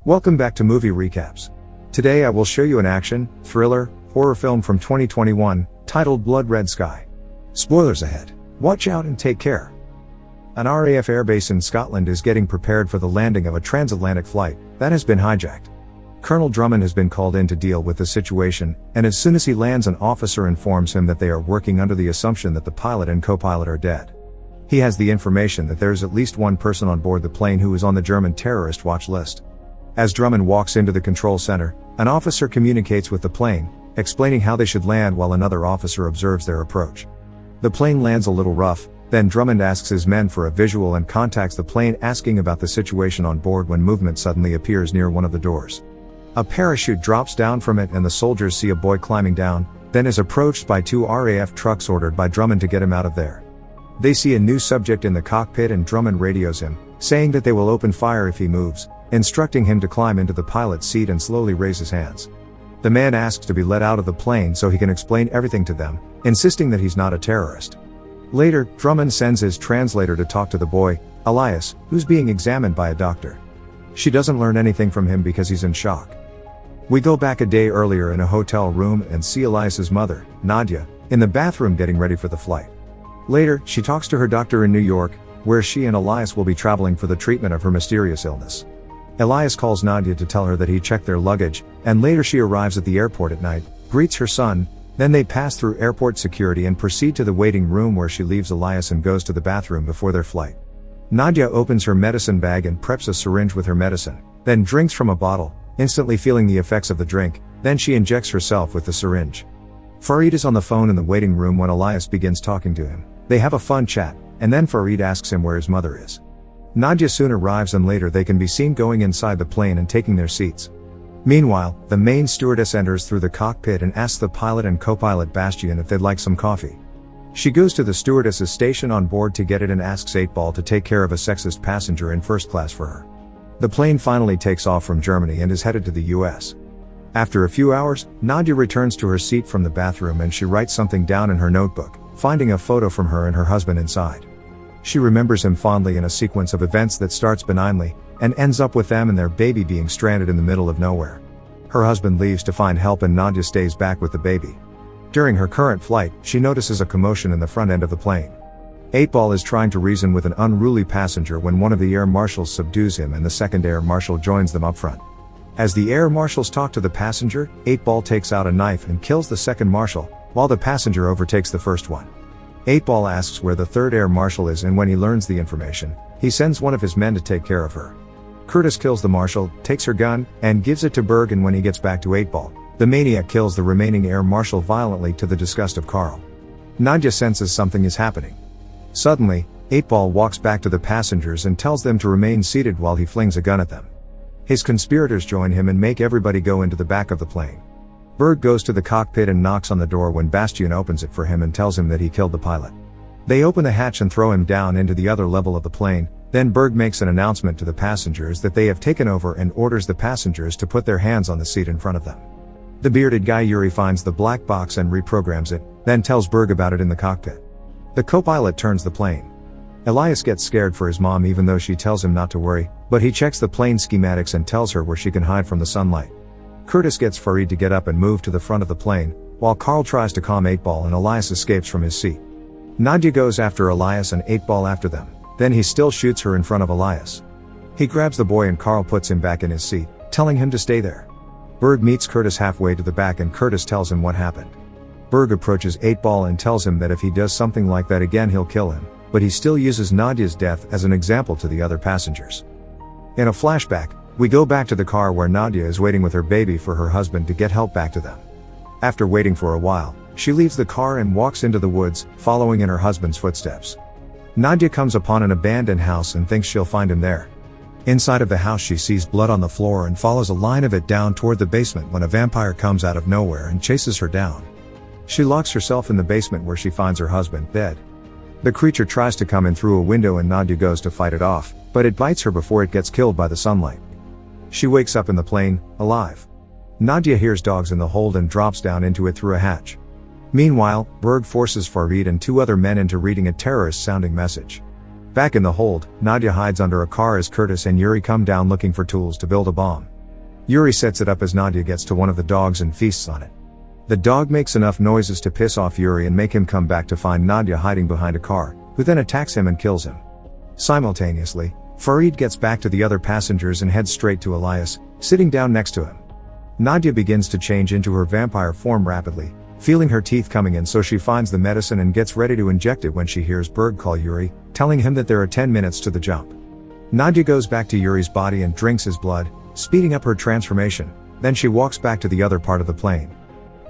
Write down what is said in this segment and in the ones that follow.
Welcome back to Movie Recaps. Today I will show you an action, thriller, horror film from 2021, titled Blood Red Sky. Spoilers ahead. Watch out and take care. An RAF airbase in Scotland is getting prepared for the landing of a transatlantic flight that has been hijacked. Colonel Drummond has been called in to deal with the situation, and as soon as he lands, an officer informs him that they are working under the assumption that the pilot and co-pilot are dead. He has the information that there is at least one person on board the plane who is on the German terrorist watch list. As Drummond walks into the control center, an officer communicates with the plane, explaining how they should land while another officer observes their approach. The plane lands a little rough, then Drummond asks his men for a visual and contacts the plane asking about the situation on board when movement suddenly appears near one of the doors. A parachute drops down from it and the soldiers see a boy climbing down, then is approached by two RAF trucks ordered by Drummond to get him out of there. They see a new subject in the cockpit and Drummond radios him, saying that they will open fire if he moves, instructing him to climb into the pilot's seat and slowly raise his hands. The man asks to be let out of the plane so he can explain everything to them, insisting that he's not a terrorist. Later, Drummond sends his translator to talk to the boy, Elias, who's being examined by a doctor. She doesn't learn anything from him because he's in shock. We go back a day earlier in a hotel room and see Elias's mother, Nadia, in the bathroom getting ready for the flight. Later, she talks to her doctor in New York, where she and Elias will be traveling for the treatment of her mysterious illness. Elias calls Nadia to tell her that he checked their luggage, and later she arrives at the airport at night, greets her son, then they pass through airport security and proceed to the waiting room where she leaves Elias and goes to the bathroom before their flight. Nadia opens her medicine bag and preps a syringe with her medicine, then drinks from a bottle, instantly feeling the effects of the drink, then she injects herself with the syringe. Farid is on the phone in the waiting room when Elias begins talking to him. They have a fun chat, and then Farid asks him where his mother is. Nadia soon arrives and later they can be seen going inside the plane and taking their seats. Meanwhile, the main stewardess enters through the cockpit and asks the pilot and co-pilot Bastian if they'd like some coffee. She goes to the stewardess's station on board to get it and asks 8-Ball to take care of a sexist passenger in first class for her. The plane finally takes off from Germany and is headed to the US. After a few hours, Nadia returns to her seat from the bathroom and she writes something down in her notebook, finding a photo from her and her husband inside. She remembers him fondly in a sequence of events that starts benignly, and ends up with them and their baby being stranded in the middle of nowhere. Her husband leaves to find help and Nadia stays back with the baby. During her current flight, she notices a commotion in the front end of the plane. 8-Ball is trying to reason with an unruly passenger when one of the air marshals subdues him and the second air marshal joins them up front. As the air marshals talk to the passenger, 8-Ball takes out a knife and kills the second marshal, while the passenger overtakes the first one. 8-Ball asks where the third air marshal is and when he learns the information, he sends one of his men to take care of her. Curtis kills the marshal, takes her gun, and gives it to Berg, and when he gets back to 8-Ball, the maniac kills the remaining air marshal violently to the disgust of Carl. Nadia senses something is happening. Suddenly, 8-Ball walks back to the passengers and tells them to remain seated while he flings a gun at them. His conspirators join him and make everybody go into the back of the plane. Berg goes to the cockpit and knocks on the door when Bastian opens it for him and tells him that he killed the pilot. They open the hatch and throw him down into the other level of the plane, then Berg makes an announcement to the passengers that they have taken over and orders the passengers to put their hands on the seat in front of them. The bearded guy Yuri finds the black box and reprograms it, then tells Berg about it in the cockpit. The co-pilot turns the plane. Elias gets scared for his mom even though she tells him not to worry, but he checks the plane schematics and tells her where she can hide from the sunlight. Curtis gets Farid to get up and move to the front of the plane, while Carl tries to calm 8-Ball and Elias escapes from his seat. Nadia goes after Elias and 8-Ball after them, then he still shoots her in front of Elias. He grabs the boy and Carl puts him back in his seat, telling him to stay there. Berg meets Curtis halfway to the back and Curtis tells him what happened. Berg approaches 8-Ball and tells him that if he does something like that again he'll kill him, but he still uses Nadia's death as an example to the other passengers. In a flashback, we go back to the car where Nadia is waiting with her baby for her husband to get help back to them. After waiting for a while, she leaves the car and walks into the woods, following in her husband's footsteps. Nadia comes upon an abandoned house and thinks she'll find him there. Inside of the house she sees blood on the floor and follows a line of it down toward the basement when a vampire comes out of nowhere and chases her down. She locks herself in the basement where she finds her husband dead. The creature tries to come in through a window and Nadia goes to fight it off, but it bites her before it gets killed by the sunlight. She wakes up in the plane, alive. Nadia hears dogs in the hold and drops down into it through a hatch. Meanwhile, Berg forces Farid and two other men into reading a terrorist-sounding message. Back in the hold, Nadia hides under a car as Curtis and Yuri come down looking for tools to build a bomb. Yuri sets it up as Nadia gets to one of the dogs and feasts on it. The dog makes enough noises to piss off Yuri and make him come back to find Nadia hiding behind a car, who then attacks him and kills him. Simultaneously, Farid gets back to the other passengers and heads straight to Elias, sitting down next to him. Nadia begins to change into her vampire form rapidly, feeling her teeth coming in, so she finds the medicine and gets ready to inject it when she hears Berg call Yuri, telling him that there are 10 minutes to the jump. Nadia goes back to Yuri's body and drinks his blood, speeding up her transformation. Then she walks back to the other part of the plane.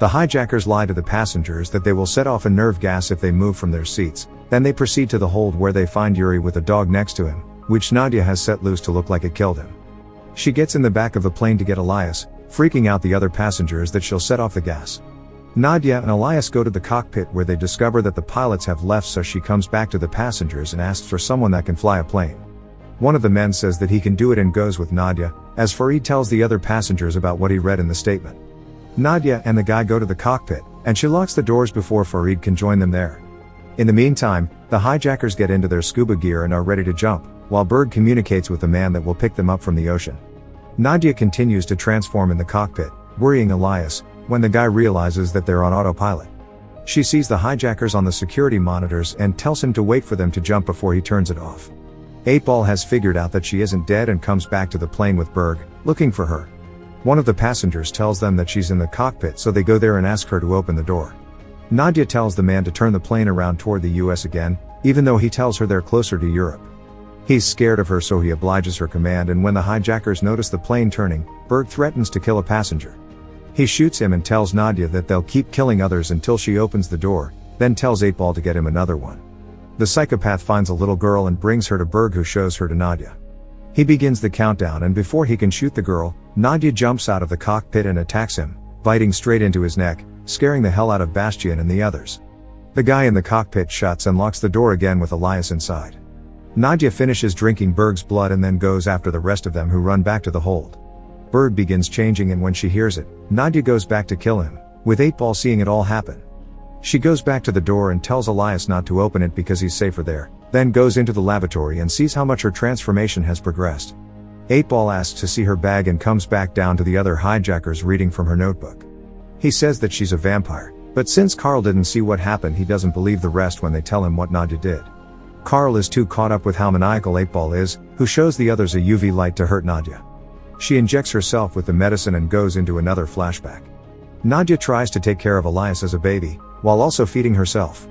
The hijackers lie to the passengers that they will set off a nerve gas if they move from their seats. Then they proceed to the hold, where they find Yuri with a dog next to him, which Nadia has set loose to look like it killed him. She gets in the back of the plane to get Elias, freaking out the other passengers that she'll set off the gas. Nadia and Elias go to the cockpit, where they discover that the pilots have left, so she comes back to the passengers and asks for someone that can fly a plane. One of the men says that he can do it and goes with Nadia, as Farid tells the other passengers about what he read in the statement. Nadia and the guy go to the cockpit, and she locks the doors before Farid can join them there. In the meantime, the hijackers get into their scuba gear and are ready to jump, while Berg communicates with the man that will pick them up from the ocean. Nadia continues to transform in the cockpit, worrying Elias, when the guy realizes that they're on autopilot. She sees the hijackers on the security monitors and tells him to wait for them to jump before he turns it off. 8-Ball has figured out that she isn't dead and comes back to the plane with Berg, looking for her. One of the passengers tells them that she's in the cockpit, so they go there and ask her to open the door. Nadia tells the man to turn the plane around toward the US again, even though he tells her they're closer to Europe. He's scared of her, so he obliges her command, and when the hijackers notice the plane turning, Berg threatens to kill a passenger. He shoots him and tells Nadia that they'll keep killing others until she opens the door, then tells 8-Ball to get him another one. The psychopath finds a little girl and brings her to Berg, who shows her to Nadia. He begins the countdown, and before he can shoot the girl, Nadia jumps out of the cockpit and attacks him, biting straight into his neck, scaring the hell out of Bastian and the others. The guy in the cockpit shuts and locks the door again with Elias inside. Nadia finishes drinking Berg's blood and then goes after the rest of them, who run back to the hold. Berg begins changing, and when she hears it, Nadia goes back to kill him, with 8-Ball seeing it all happen. She goes back to the door and tells Elias not to open it because he's safer there, then goes into the lavatory and sees how much her transformation has progressed. 8-Ball asks to see her bag and comes back down to the other hijackers reading from her notebook. He says that she's a vampire, but since Carl didn't see what happened, he doesn't believe the rest when they tell him what Nadia did. Carl is too caught up with how maniacal 8-Ball is, who shows the others a UV light to hurt Nadia. She injects herself with the medicine and goes into another flashback. Nadia tries to take care of Elias as a baby, while also feeding herself.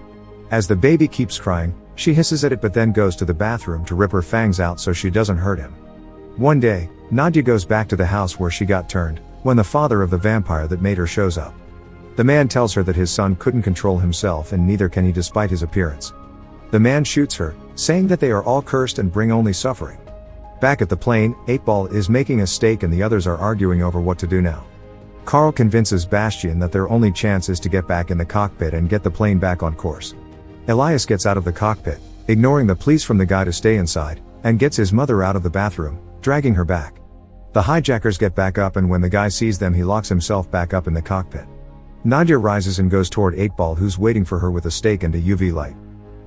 As the baby keeps crying, she hisses at it, but then goes to the bathroom to rip her fangs out so she doesn't hurt him. One day, Nadia goes back to the house where she got turned, when the father of the vampire that made her shows up. The man tells her that his son couldn't control himself, and neither can he despite his appearance. The man shoots her, saying that they are all cursed and bring only suffering. Back at the plane, 8-Ball is making a steak and the others are arguing over what to do now. Carl convinces Bastian that their only chance is to get back in the cockpit and get the plane back on course. Elias gets out of the cockpit, ignoring the pleas from the guy to stay inside, and gets his mother out of the bathroom, dragging her back. The hijackers get back up, and when the guy sees them, he locks himself back up in the cockpit. Nadia rises and goes toward 8-Ball, who's waiting for her with a steak and a UV light.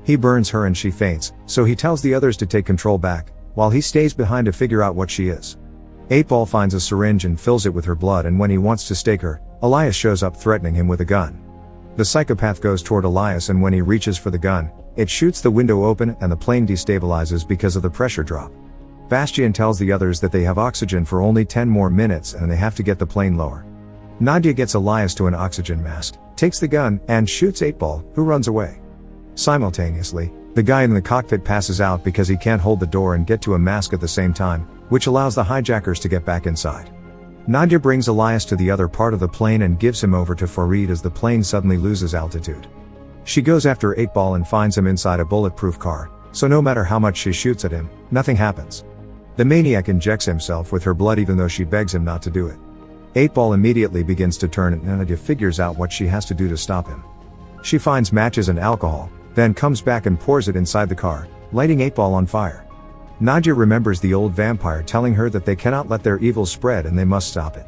He burns her and she faints, so he tells the others to take control back, while he stays behind to figure out what she is. 8-Ball finds a syringe and fills it with her blood, and when he wants to stake her, Elias shows up threatening him with a gun. The psychopath goes toward Elias, and when he reaches for the gun, it shoots the window open and the plane destabilizes because of the pressure drop. Bastian tells the others that they have oxygen for only 10 more minutes and they have to get the plane lower. Nadia gets Elias to an oxygen mask, takes the gun, and shoots 8-Ball, who runs away. Simultaneously, the guy in the cockpit passes out because he can't hold the door and get to a mask at the same time, which allows the hijackers to get back inside. Nadia brings Elias to the other part of the plane and gives him over to Farid as the plane suddenly loses altitude. She goes after 8-Ball and finds him inside a bulletproof car, so no matter how much she shoots at him, nothing happens. The maniac injects himself with her blood even though she begs him not to do it. 8-Ball immediately begins to turn, and Nadia figures out what she has to do to stop him. She finds matches and alcohol, then comes back and pours it inside the car, lighting 8-Ball on fire. Nadia remembers the old vampire telling her that they cannot let their evil spread and they must stop it.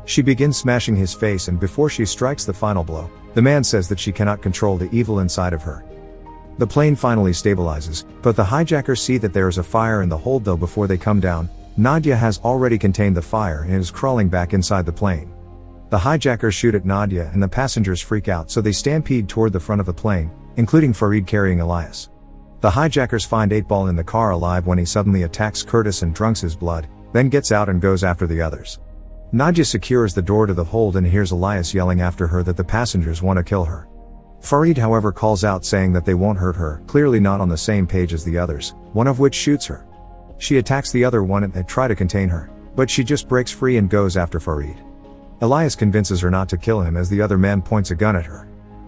She begins smashing his face, and before she strikes the final blow, the man says that she cannot control the evil inside of her. The plane finally stabilizes, but the hijackers see that there is a fire in the hold though before they come down, Nadia has already contained the fire and is crawling back inside the plane. The hijackers shoot at Nadia and the passengers freak out, so they stampede toward the front of the plane, including Farid carrying Elias. The hijackers find 8-Ball in the car alive when he suddenly attacks Curtis and drunks his blood, then gets out and goes after the others. Nadia secures the door to the hold and hears Elias yelling after her that the passengers want to kill her. Farid however calls out saying that they won't hurt her, clearly not on the same page as the others, one of which shoots her. She attacks the other one and they try to contain her, but she just breaks free and goes after Farid. Elias convinces her not to kill him as the other man points a gun at her.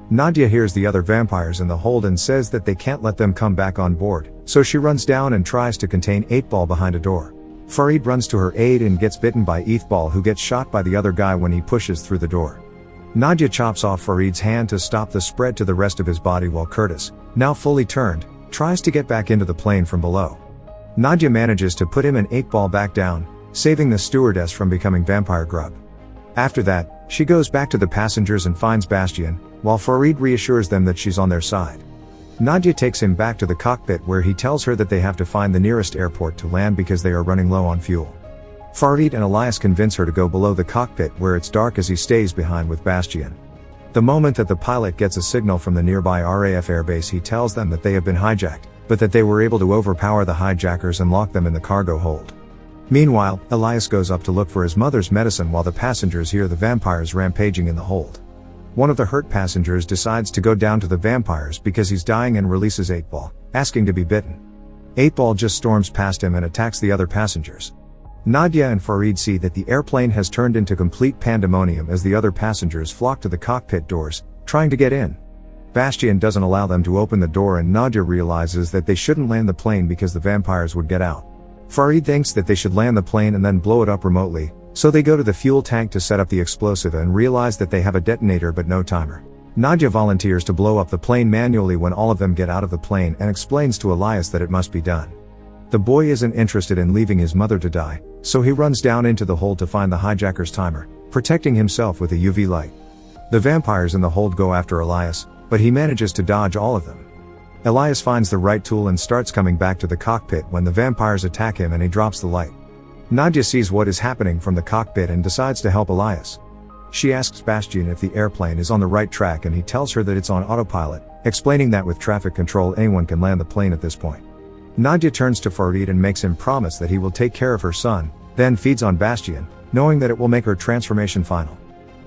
Nadia hears the other vampires in the hold and says that they can't let them come back on board, so she runs down and tries to contain 8-Ball behind a door. Farid runs to her aid and gets bitten by 8-Ball, who gets shot by the other guy when he pushes through the door. Nadia chops off Farid's hand to stop the spread to the rest of his body while Curtis, now fully turned, tries to get back into the plane from below. Nadia manages to put him and 8-Ball back down, saving the stewardess from becoming vampire grub. After that, she goes back to the passengers and finds Bastian, while Farid reassures them that she's on their side. Nadia takes him back to the cockpit where he tells her that they have to find the nearest airport to land because they are running low on fuel. Farid and Elias convince her to go below the cockpit where it's dark as he stays behind with Bastian. The moment that the pilot gets a signal from the nearby RAF airbase, he tells them that they have been hijacked, but that they were able to overpower the hijackers and lock them in the cargo hold. Meanwhile, Elias goes up to look for his mother's medicine while the passengers hear the vampires rampaging in the hold. One of the hurt passengers decides to go down to the vampires because he's dying and releases 8-Ball, asking to be bitten. 8-Ball just storms past him and attacks the other passengers. Nadia and Farid see that the airplane has turned into complete pandemonium as the other passengers flock to the cockpit doors, trying to get in. Bastian doesn't allow them to open the door and Nadia realizes that they shouldn't land the plane because the vampires would get out. Farid thinks that they should land the plane and then blow it up remotely, so they go to the fuel tank to set up the explosive and realize that they have a detonator but no timer. Nadia volunteers to blow up the plane manually when all of them get out of the plane and explains to Elias that it must be done. The boy isn't interested in leaving his mother to die, so he runs down into the hold to find the hijacker's timer, protecting himself with a UV light. The vampires in the hold go after Elias, but he manages to dodge all of them. Elias finds the right tool and starts coming back to the cockpit when the vampires attack him and he drops the light. Nadia sees what is happening from the cockpit and decides to help Elias. She asks Bastian if the airplane is on the right track and he tells her that it's on autopilot, explaining that with traffic control anyone can land the plane at this point. Nadia turns to Farid and makes him promise that he will take care of her son, then feeds on Bastian, knowing that it will make her transformation final.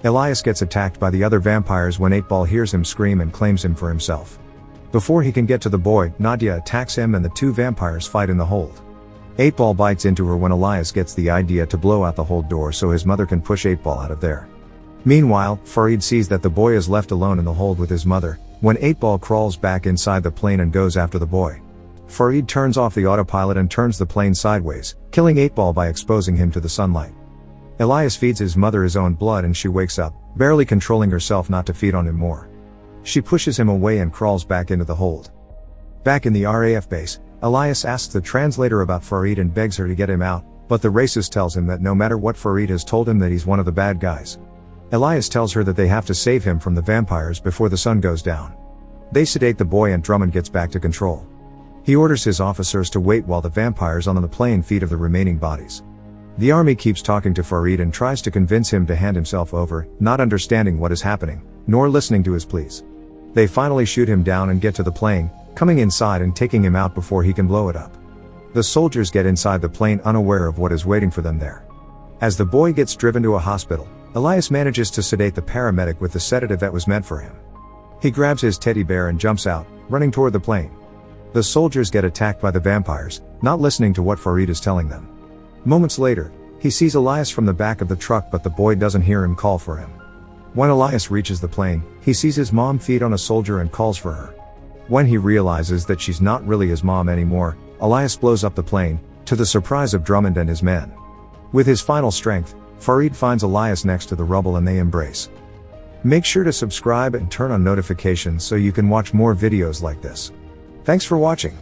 Elias gets attacked by the other vampires when 8-Ball hears him scream and claims him for himself. Before he can get to the boy, Nadia attacks him and the two vampires fight in the hold. 8-Ball bites into her when Elias gets the idea to blow out the hold door so his mother can push 8-Ball out of there. Meanwhile, Farid sees that the boy is left alone in the hold with his mother, when 8-Ball crawls back inside the plane and goes after the boy. Farid turns off the autopilot and turns the plane sideways, killing 8-Ball by exposing him to the sunlight. Elias feeds his mother his own blood and she wakes up, barely controlling herself not to feed on him more. She pushes him away and crawls back into the hold. Back in the RAF base, Elias asks the translator about Farid and begs her to get him out, but the racist tells him that no matter what Farid has told him that he's one of the bad guys. Elias tells her that they have to save him from the vampires before the sun goes down. They sedate the boy and Drummond gets back to control. He orders his officers to wait while the vampires on the plane feed of the remaining bodies. The army keeps talking to Farid and tries to convince him to hand himself over, not understanding what is happening, nor listening to his pleas. They finally shoot him down and get to the plane, coming inside and taking him out before he can blow it up. The soldiers get inside the plane unaware of what is waiting for them there. As the boy gets driven to a hospital, Elias manages to sedate the paramedic with the sedative that was meant for him. He grabs his teddy bear and jumps out, running toward the plane. The soldiers get attacked by the vampires, not listening to what Farid is telling them. Moments later, he sees Elias from the back of the truck, but the boy doesn't hear him call for him. When Elias reaches the plane, he sees his mom feed on a soldier and calls for her. When he realizes that she's not really his mom anymore, Elias blows up the plane, to the surprise of Drummond and his men. With his final strength, Farid finds Elias next to the rubble and they embrace. Make sure to subscribe and turn on notifications so you can watch more videos like this. Thanks for watching.